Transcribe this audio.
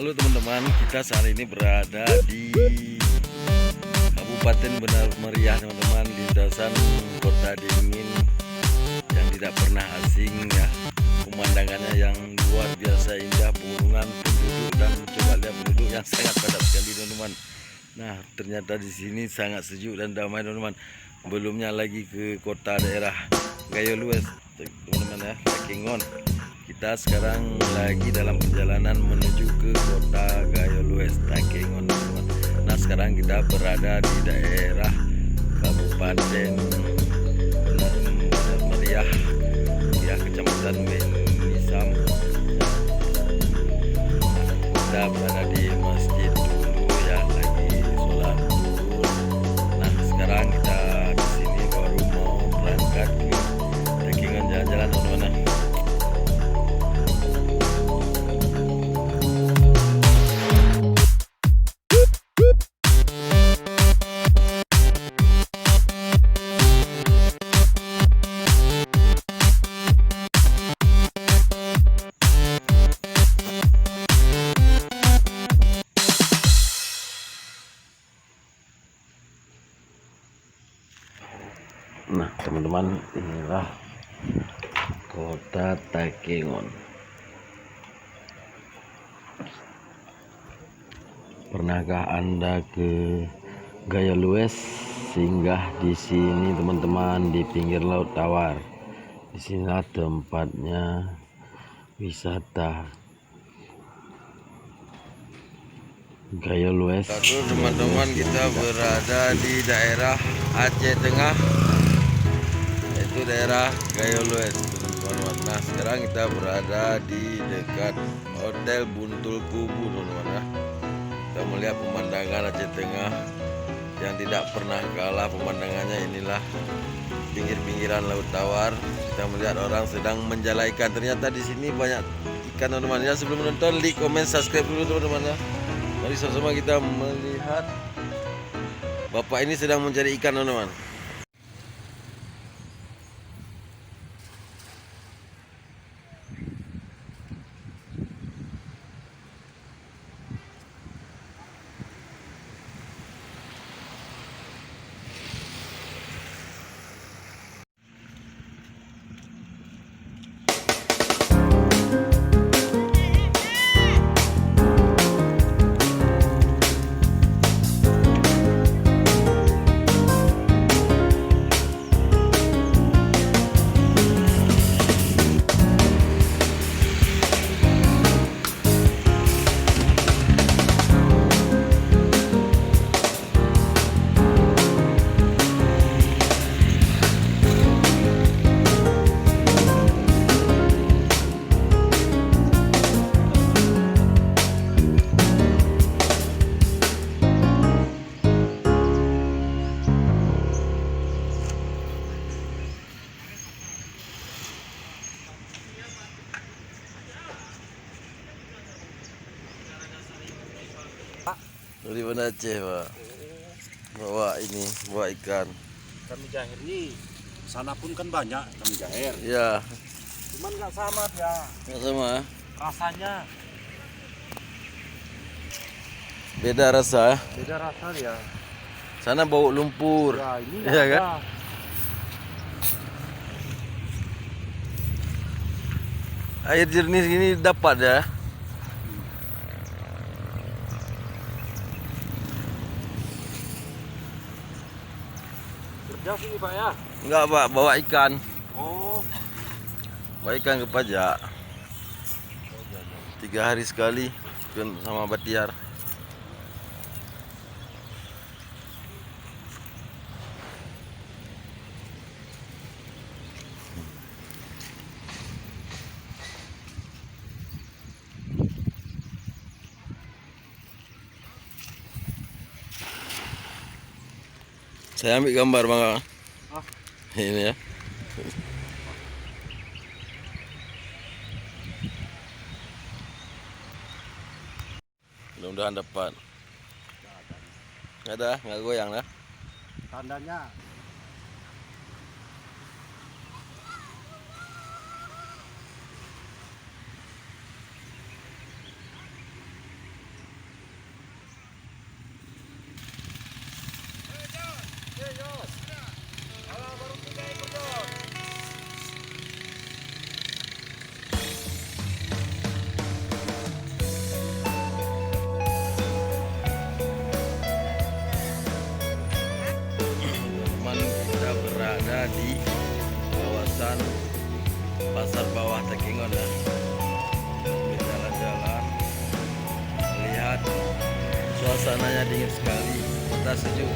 Halo teman-teman, kita saat ini berada di Kabupaten Benar Meriah teman-teman, lintasan kota dingin yang tidak pernah asing ya. Pemandangannya yang luar biasa indah, pegunungan, penduduk, dan coba lihat penduduk yang sangat padat sekali teman-teman. Nah, ternyata di sini sangat sejuk dan damai teman-teman. Belumnya lagi ke kota daerah Gayo Lues teman-teman ya, Takengon. Kita sekarang lagi dalam perjalanan menuju ke kota Gayo Lues, Takengon teman-teman. Nah, sekarang kita berada di daerah Kabupaten Benar Meriah ya, Kecamatan Menisam. Kita berada di masjid dulu ya, lagi sholat zuhur. Nah, sekarang kita di sini baru mau berangkat ke Takengon, jalan-jalan teman-teman. Nah teman-teman, inilah kota Takengon. Pernahkah Anda ke Gayo Lues? Singgah di sini teman-teman, di pinggir Laut Tawar. Disinilah tempatnya wisata Gayo Lues. Teman-teman, kita berada di daerah Aceh Tengah, yaitu daerah Gayo Lues teman-teman. Nah, sekarang kita berada di dekat Hotel Buntul Kubu teman-teman ya. Kita melihat pemandangan Aceh Tengah yang tidak pernah kalah pemandangannya. Inilah pinggir-pinggiran Laut Tawar. Kita melihat orang sedang menjala ikan. Ternyata di sini banyak ikan teman-teman ya. Sebelum menonton, like, komen, subscribe dulu teman-teman ya. Mari sama-sama kita melihat bapak ini sedang mencari ikan teman-teman. Dari mana Aceh Pak? Bawa ini, bawa ikan. Ikan mujair ini sana pun kan banyak ikan mujair. Ya, Cuman nggak sama dia nggak sama. rasanya. Beda rasa. Beda rasa dia. Sana bau lumpur. Ya ini Iya nggak kan? ada. Air jernih gini dapat ya. Kerja sini Pak ya. Enggak Pak, bawa ikan. Oh. Bawa ikan ke pajak. 3 hari sekali sama Batiar. Saya ambil gambar Bang. Ah. Ini ya. Mudah-mudahan dapat. Nggak ada, nggak goyang lah. Tandanya Teman, kita berada di kawasan Pasar Bawah Takengon ya. Jalan-jalan, melihat suasananya dingin sekali, kota sejuk.